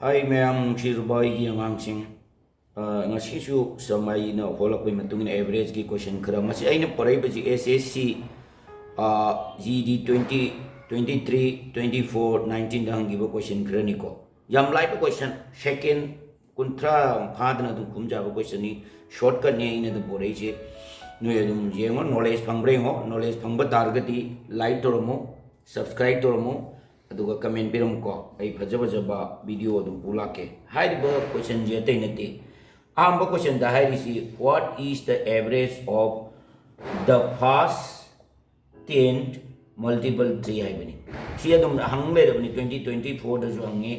Hai ma'am नुंसीरुबाई आगांसिंग ngasisu samai na holak pai matungin average ki question khara masi aina parai baji SSC GD 20 23 24 19 dang gibo question khara ni ko yam lai pa question second kuntra phadna du khumja ba question ni shortcut ne ina du borai je no yadum yengo knowledge phangbre ngo knowledge phangba targati like toromo subscribe toromo aduga comment biram ko ai phaja ba video dum bulake haiba question je tai nati amba question da hairisi what is the average of the first 10 multiple 3 haibani si adum hangbe rabni 2024 da jo hangi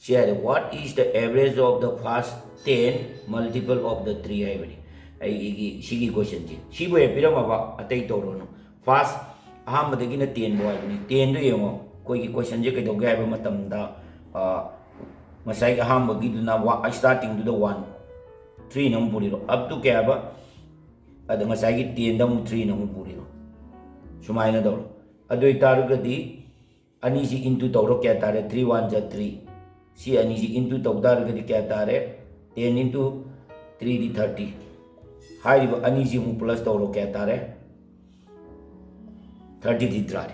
si ada what is the average of the first 10 multiple of the 3 haibani ai igi sigi question ji si bo pirama ba atai toro no first ahamba dagi na 10 bo haibani 10 do yengo koi gi question je kai do ga ba matam da masai ahamba gi duna starting to the 1 3 nang puriro up to kya ba ada masai gi 10 dam 3 nang puriro sumai na do adoi targadi ani si into tawro kya tare 3 1 ja 3 si ani si into taw targadi kya tare 10 into 3 di 30 hai ba ani si mu plus tawro kya tare 30 di try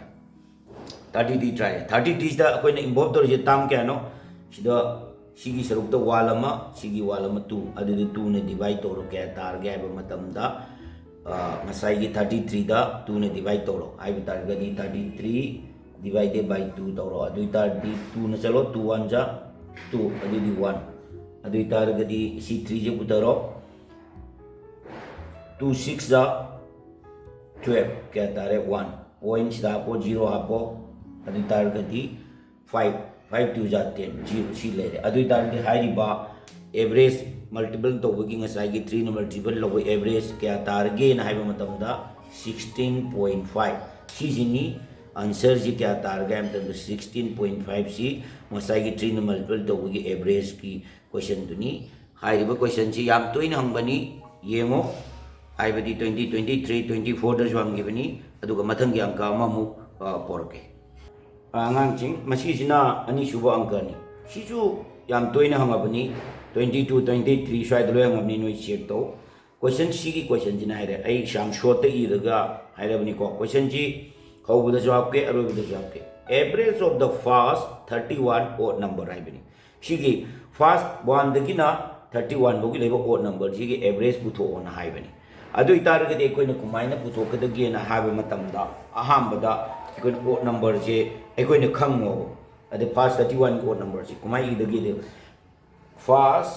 30 di try 30 di da koi na involve to je tam kya no sida sigi saruk da wall ama sigi wall ama 2 adu 2 ne divide toro kya tar ga ba matam da masai gi 33 da 2 ne divide toro ai ba tar ga di 33 divided by 2 toro adu tar di 2 ne chalo 2 1 ja 2 adu di 1 adu tar ga di si 3 je putaro 2 6 da 12 kya tare 1 points da po 0 hapo adu tar ga di 5 5 2 जा 10 0 सी ले अदुई तारदी हाइरी बा average multiple तो बगी ngasai gi 3 न multiple लो average क्या तारगे न हाइबा मतम दा 16.5 सी जिनी आंसर जी क्या तारगे मतम दा 16.5 सी ngasai gi 3 न मल्टीपल तो बगी एवरेज की क्वेश्चन दुनी हाइरी बा क्वेश्चन सी याम तोइन हंगबनी येमो हाइबदी 2023 24 दा जो हंगिबनी अदुगा मथंग gi अंका अमामु पोरके angang masisina ani suba angkani sisu yam toina hangabani 22 23 swai dolo hangabni noi check to question sigi question jina haire ai sham short ta iraga hairabani ko question ji haubuda jawab ke arobuda jawab ke average of the first 31 odd number haibani sigi first one dagina 31 bogi leba odd number sigi average putho on haibani adu itaragadi ekoina kumaina putho kadagi na haiba matamda ahambada कोई odd number जे एकोइन खंगो अदे fast 31 odd number जे कुमाई इदगी दे fast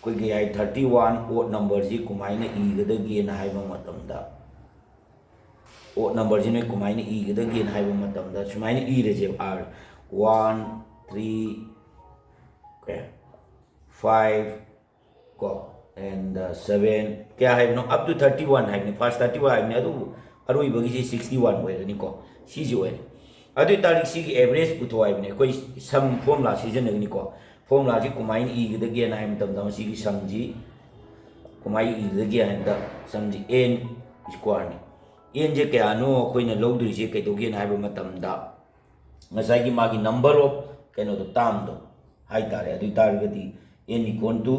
कोई गे आई 31 odd number जे कुमाई ने इगदगी ना हाइबा मतमदा odd number जे ने कुमाई ने इगदगी ना हाइबा मतमदा सुमाई ने इरे जे are 1 3 okay 5 को and 7 क्या है नो up to 31 है ने फास्ट 31 है ने अदु अरुई बगी 61 होएरनी को सीजी होए अदु तारिक सीगी एवरेज पुथो आइबने कोई सम फॉर्मुला सिजनगनी को फॉर्मुला जी कुमाइन ई गदगे ना हम तम सीगी सम जी कुमाई ई गदगे हन द सम जी n स्क्वायर नि n जे क्या नो कोइना लौदुरी जे कैदोगे ना हाइबा मतम दा ngasai gi magi number of keno do tam do hai tare adu targati n equal to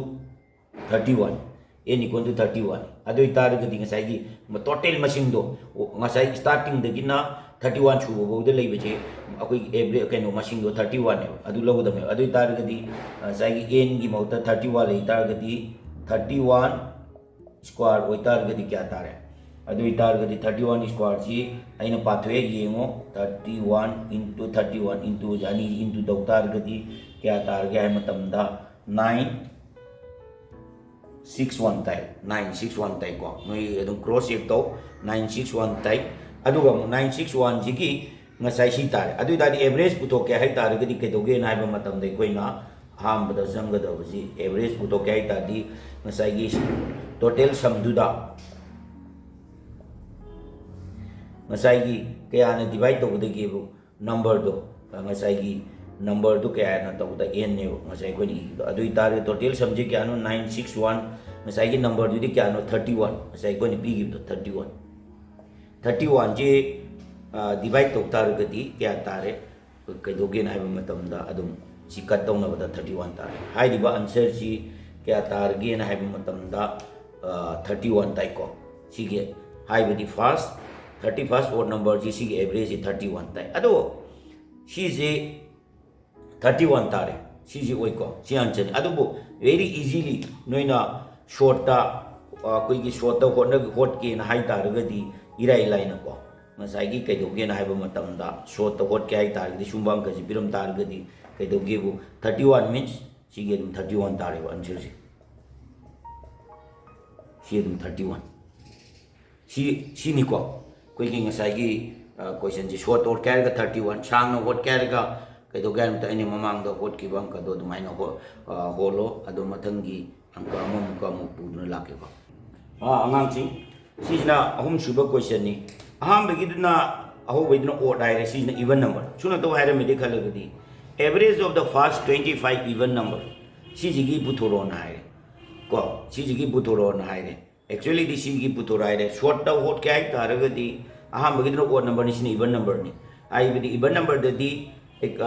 31 n equal to 31 adu targati ngasai gi total machine do ngasai starting de gina 31 chu bo de lei beje akoi every keno machine do 31 ne adu logo da me adu targati ngasai gi n gi mauta 31 lei targati 31 square oi targati kya tare adu targati 31 square ji aina pathwe yengo 31 into 31 into jani into do targati kya targe hai matam da 9 61 tai 961 tai ko noi adum cross check to 961 tai aduga 961 ji ki ngasai si tare adu da average puto kya hai tare gadi ke doge na ba matam dai koi na ham bada sanga da ji average puto kya hai ta di ngasai gi total sum du da ngasai gi kaya na divide to de gi number do ngasai gi number do kaya na to da n ne ngasai ko ni adu tare total sum ji kya no 961 ngasai gi number du di kya no 31 ngasai ko ni bi gi to 31 31 ji divide to tar ga di kya tare कईदोगेन है मतमदा अदुम सी cut तौनबदा 31 तारे हाइरिबा answer C क्या तारगेन है मतमदा 31 ताइको सिगे हाइबदी first 31st odd number जी सिगे average 31 ताइ अदो सिजे 31 तारे सिजे ओइको सि answer अदुबो very easily नोइना शॉर्टा कोई short होट के हाई तारगदी इराई लाइन को मसाई कईदोगे शॉर्ट होट के हाई तारगदी सुंबा अंक से पिरम तारगदी कईदोगेबू 31 मीन्स सिगे 31 तारे आंसर से सी 31 सीनिको कोई क्वेश्चन से शॉर्ट होट क्या 31 सांग होट क्या कईदोगे ममांग होट की अंक अदुमाइन होलो अदो मथंगी अंक पुदुना लाकेको अगांसिंग सिजना अहुम सुब क्वेश्चन नि अहमबगीदुना अहोबैदुना ओड हाइरे सिजना इवन नंबर सुना तो हाइरे मेदि खलगदी average of the first 25 even number सिजिगी पुथोरोन हाइरे को सिजिगी पुथोरोन हाइरे एक्चुअली दि सिजिगी पुथोरा हाइरे शॉर्ट टा होट क्या हाइ तारगदी अहमबगीदुना ओड नंबर नि सिना इवन नंबर नि आइबदी इवन नंबर ददी एक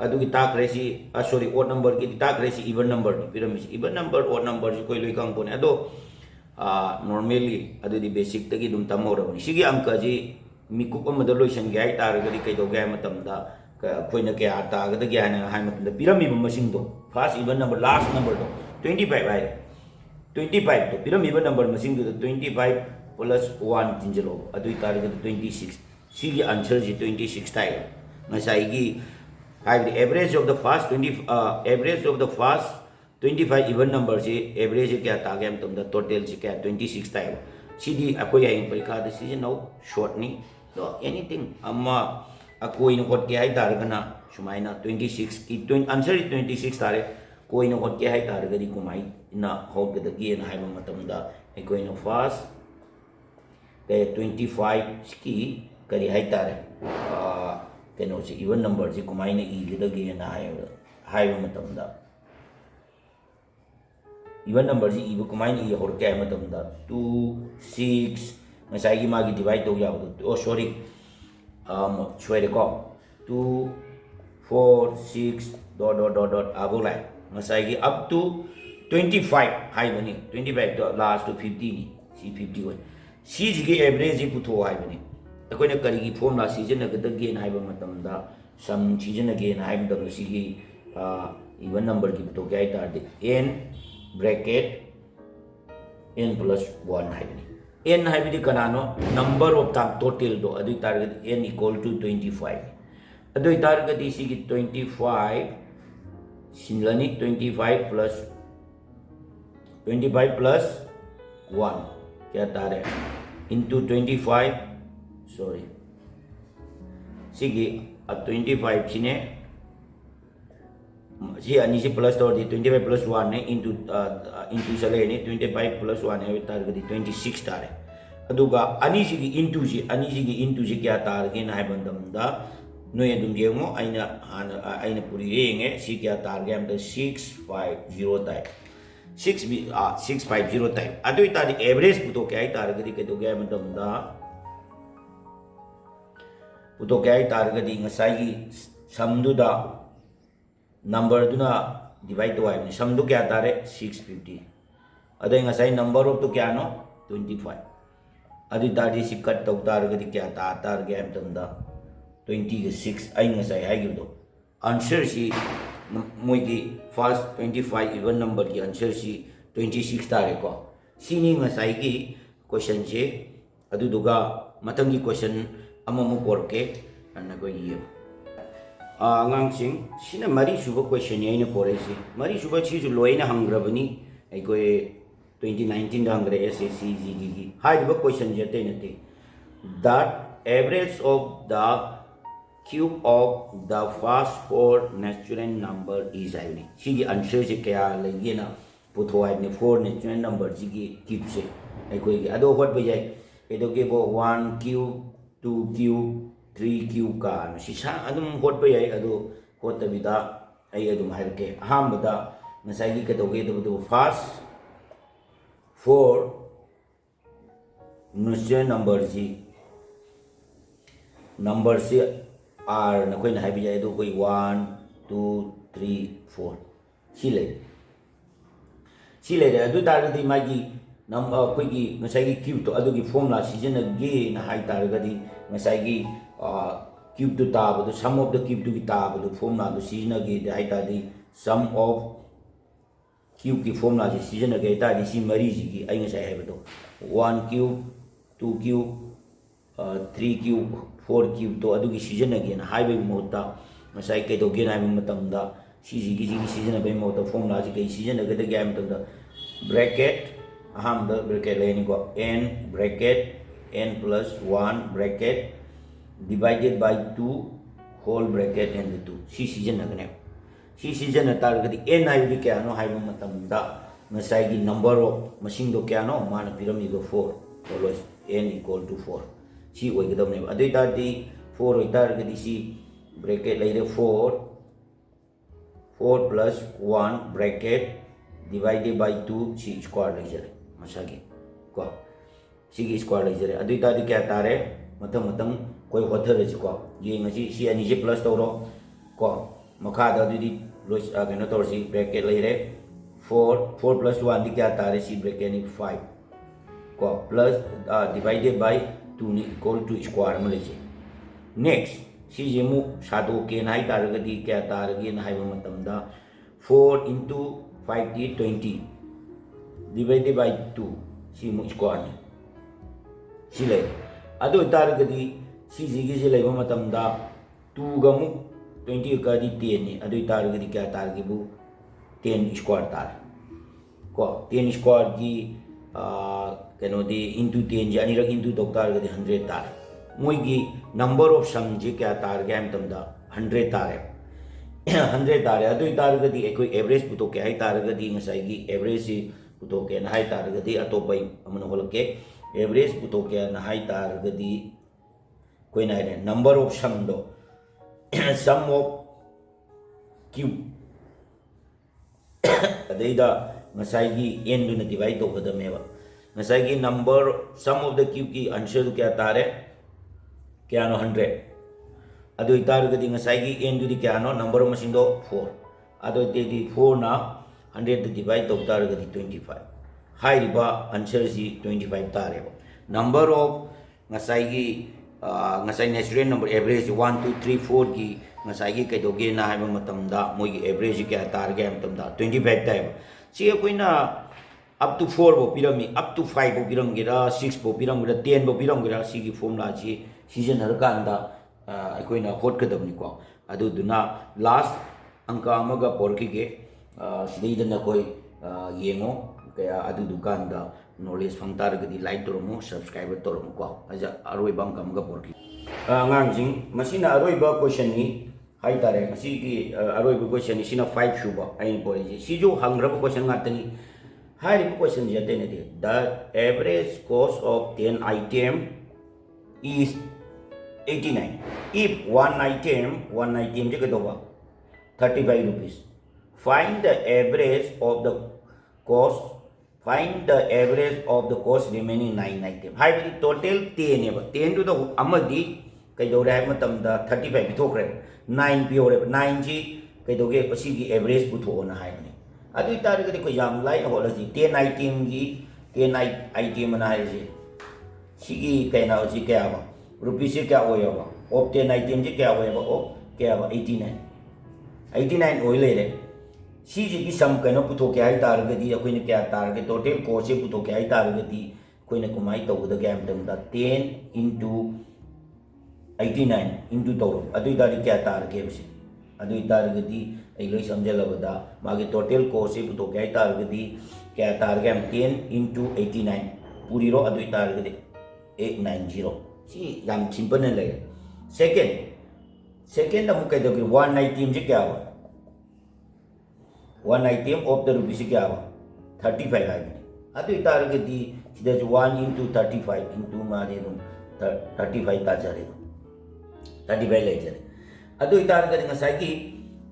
अदुगी ताकरेसी सॉरी ओड नंबर की ताकरेसी इवन नंबर नि पिरमिस इवन नंबर ओड नंबर जी कोई लोई कांगपोने अदो नॉर्मली अदुदी बेसिक तगी दुम तमोरबनी सिगी अंक जी मिकुप अमद लोइसन गे हाइ तारगदी कईदोगे हाइ मतमदा कोइना क्या तागदगे हाइ मतमदा पिरमिब मसिंग दो first even number last number दो 25 हाइ 25 तो पिरमिब नंबर मसिंग दो 25 प्लस 1 तिंजलो अदुई तारगदी 26 सिगी आंसर जी 26 ताइ मसाइगी average of the first 25 even number से एवरेज क्या तागे टोटल से क्या 26 ताइब सिदी अकोई हाइंग परीक्षा द सिजनौ शॉर्ट नि तो एनीथिंग अम्मा अकोई न होट के हाइ तारगना सुमाइना 26 की आंसर 26 तारे कोई न होट के हाइ तारगदी कुमाई ना होट के दगी न हाइ मतमदा अकोई न फर्स्ट के 25 की करी हाइ तारे कनो से इवन नंबर से कुमाई न इगदगी न हाइ मतमदा इवन नंबर से इब कुमाइन इ होर क्या है 2 6 मसाई की मागी डिवाइड तो या ओ सॉरी सोरे को 2 4 6 डॉट आबो लाइ मसाई की अप टू 25 हाई बनी 25 तो लास्ट टू 50 नि सी 50 होय सी जी के एवरेज ही पुथो हाई बनी अकोइना करी की फॉर्मुला सीजन गदगेन हाइबा मतमदा सम सीजन अगेन हाइबा दम सी की इवन नंबर की पुथो क्या तारदे n ब्रैकेट n प्लस 1 हाइबनी n हाइबदी कनानो नंबर ऑफ टाइम टोटल दो अदुई तारगदी n इक्वल टू 25 अदुई तारगदी सी की 25 सिनलनी 25 प्लस 1 क्या तारे into 25 सॉरी सी की 25 सिने जी अनी से प्लस तौर 25 प्लस 1 ने इंटू चले 25 प्लस 1 है तारगदी 26 तारे अदुगा अनी से इंटू से क्या तारगे ना है बंदमदा नोय अदुम जेमो आइना पूरी रेंगे सी क्या तारगे हम 650 ताइ 650 ताइ अदुई तारी एवरेज पुतो क्या है तारगदी के तो क्या है बंदमदा पुतो क्या है तारगदी ngसाई समदुदा नंबर दुना डिवाइड तो है समदु क्या तारे 650 अदे ngसाई नंबर ऑफ तो क्या नो 25 अदि तारी सी कट तो तारगदी क्या तारगे हम तंदा 26 आई ngसाई हाइगिब दो आंसर सी मोई की फर्स्ट 25 इवन नंबर की आंसर सी 26 तारे को सीनी ngसाई की क्वेश्चन से अदुदुगा मथंग की क्वेश्चन अममु पोरके अन्ना को ये आगांसिंग सिना मरी सुबह क्वेश्चन याइन पोरेसी मरी सुबह चीज लोइना हंग्रबनी अकोई 2019 दा हंग्रे एसएससी जीडी की हाइब क्वेश्चन जेते नते that average of the cube of the first four natural number is आइनी सिगी आंसर से क्या लेगे ना पुथो आइनी फोर नेचुरल नंबर जिगी क्यूब से अकोई अदो होट बजाय एदोगे बो 1 क्यूब 2 क्यूब 3 क्यूब का सिसा अदुम होट बजाय अदो होट तबिदा आई अदुम हाइरके अहमदा ngसाई के दोगे दो फर्स्ट फोर नेचुरल नंबर जी नंबर से r नखोइना हाइबि जाय दो कोई 1 2 3 4 सी लेरे अदु तारगदी मागी नम कोइगी ngसाइगी क्यूब तो अदुगी फॉर्मूला सिजनगे ना हाइ तारगदी ngसाइगी क्यूब तो ताबदु सम ऑफ द क्यूब टू की ताबदु फॉर्मूला दु सिजनगे हाइ तादी सम ऑफ क्यूब की फॉर्मूला से सिजनगे तादी सी मरी जिगी ai ngसाइ हाइबदो 1 cube 2 cube 3 cube 4 cube तो अदुगी सिजनगे ना हाइबे मोता ngसाइ केदोगे ना हाइबे मतमदा सिजिगी सिजनबे मोता फॉर्मूला से कई सिजनगे द गेम तंदा ब्रैकेट अहम द ब्रैकेट लेनी को n bracket n plus 1 bracket divided by 2 whole bracket and 2 सी सिजनगने सी सिजन तारगदी n हाइबी क्या नो हाइबो मतमदा ngसाइगी नंबर ऑफ मसिंग दो क्या नो मान pyramid 4 always n equal to 4 सी ओइगदमने अदुइ तारदी 4 ओइ तारगदी सी ब्रैकेट लेरे 4 plus 1 bracket divided by 2 सी स्क्वायर लेजरे मसागी को सी स्क्वायर लेजरे अदुइ तारदी क्या तारे मतम कोई होथर को ये ngasi सी ani je plus तौरो को मखा दा दुदी लोस कनो तौरसी ब्रैकेट लेरे 4 plus 1 दी क्या तारे सी ब्रैकेट नि 5 को प्लस डिवाइडेड बाय 2 नि इक्वल टू स्क्वायर म लेजे नेक्स्ट सी जेमु सादो के नाइ तारगदी क्या तारगे ना हाइबो मतमदा 4 into 5 दी 20 divided by 2 सी मु स्क्वायर नि सी ले अदो तारगदी सी जिगी से लेबो मतमदा 2 गमु 20 का दी 10 नि अदो तारगदी क्या तारगेबु 10 स्क्वायर तार को 10 स्क्वायर की कनो दी into 10 जानी रख into तो तारगदी 100 तार मोइगी नंबर ऑफ सम जे क्या तार गया मतमदा 100 तार है 100 तार है अदो तारगदी कोई एवरेज पुतो क्या है तारगदी ngसाइगी एवरेज से पुतो के ना है तारगदी अतोपै अमन होलके एवरेज पुतो के ना हाइ तारगदी कोई ना है नंबर ऑफ सम दो सम ऑफ क्यूब अदेदा ngसाइगी n दुन डिवाइड तो बदमेबा ngसाइगी number sum of the cube की आंसर क्या तारे क्या नो 100 अदो तारगदी ngसाइगी n दुदी क्या नो नंबर ऑफ मसिंग दो 4 अदो तेदी 4 ना 100 द डिवाइड तो तारगदी 25 हाइ रिबा आंसर जी 25 तारे नंबर ऑफ ngसाइगी ngसाइ नेचुरल नंबर एवरेज 1 2 3 4 की ngसाइगी कैदोगे ना हाइबा मतमदा मोइगी एवरेज क्या तारगे मतमदा 25 ताइब सी कोइना up to 4 बो पिरमी up to 5 बो पिरमगेरा 6 बो पिरमगेरा 10 बो पिरमगेरा सी की फॉर्मूला जी सीजन हर कांदा कोइना होट कदमनी को अदुदुना लास्ट अंका अमगा पोरकीगे सिदैदना कोई येंगो कया अदु दुकानदा नॉलेज फंगतारगदी लाइक तोरमो सब्सक्राइब तोरमो को अजा अरोइबा अंका अमगा पोरकी अंगांजिंग मसिना अरोइबा क्वेश्चन नि हाइ तारे मसी की अरोइबा क्वेश्चन नि सिना 5 शुबा आइन पोरेजी सी जो हंग्रब क्वेश्चन गातनी हाइ क्वेश्चन जते ने दे the average cost of 10 item is 89 if one item je kedoba 35 rupees find the average of the cost remaining 9 item hai bi total 10 ne ba 10 to the amadi kai do ra matam da 35 bi thokre 9 bi ore 9 ji kai do ge pasi gi average bu tho na hai ni adu tar ge ko yam lai ho la ji 10 item gi 10 item na hai ji sigi kai na ji kya ba rupees से क्या होया बा of 10 item से क्या होया बा of क्या बा 89 ओइ ले सी जी की सम कनो पुथो क्या है तारगदी अखोइने क्या तारगे टोटल कॉस्ट से पुथो क्या है तारगदी अखोइने कुमाई तौगद क्या हम दा 10 into 89 into तौरो अदुइ दारी क्या तारगे बसे अदुइ तारगदी ऐ लोइ समझलबदा मागे टोटल कॉस्ट से पुथो क्या है तारगदी क्या तारगे हम 10 into 89 पूरी रो अदुइ तारगदी 890 सी याम सिंपल ने लगे सेकंड अमुक कह दो कि 1 आइटम से क्या हुआ 1 आइटम ऑफ द रुपीस क्या हुआ 35 है अदु तारगदी सिदा 1 into 35 into मारे दो 35 ता जरे 35 ले जरे अदु तारगदी ngसाइगी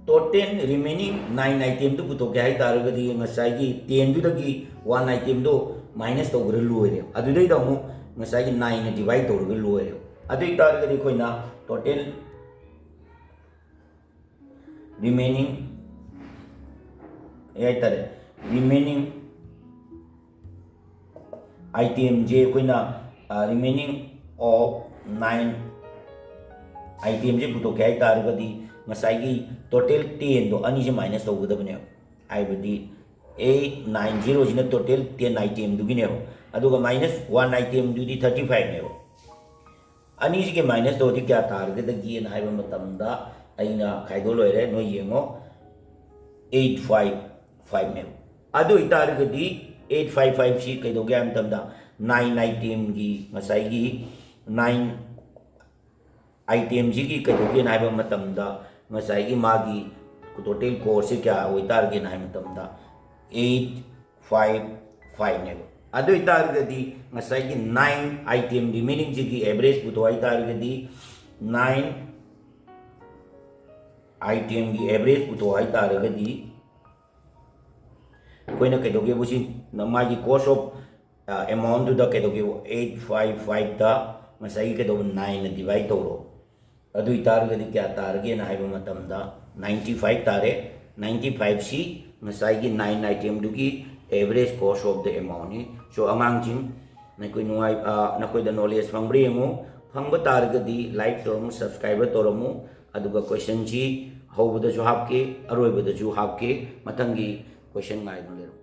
टोटल रिमेनिंग 9 आइटम दु पुतो क्या है तारगदी ngसाइगी 10 दुदगी 1 आइटम दो माइनस तो ग्रे लोरे अदु दई दमु ngसाइगी 9 ने डिवाइड तौरगे लोरे अदु तारगदी कोइना total remaining tare remaining item je koina remaining of 9 item je puto kai tar gadi ngasai gi total 10 do ani je minus to gudabne ai badi 890 jina total 10 item du gine aduga minus 1 item du di 35 ne ani ji ke minus to di kya tar gadi na hai matam da aina khaido loire no yengo 855 ne adu itar gadi 855 si kaido ga am tam da 9 item gi ngasai gi 9 item ji ki kaido ge na ba matam da ngasai gi magi total course se kya oi tar ge na matam da 855 ne adu itar gadi ngasai gi 9 item remaining ji ki average puto ai tar gadi 9 item gi average puto ai tar gadi कोई कई busy मागी cost of amount दुदा कई 855 दा मसाई कई 9 divide तौरो अदु इतारगदी क्या तारगे ना हाइबा मतम दा 95 तारे 95 सी मसाई की 9 आइटम दुगी average cost of the amount नि सो अमांग जिम नकोई नुआई नकोई द नॉलेज फंगब्रे मु फंग तारगदी लाइक तोरमु सब्सक्राइब तोरमु अदुगा क्वेश्चन जी हौबदजु हापके अरोइबदजु हापके मतंगी क्वेश्चन गाइड में ले रहा हूँ।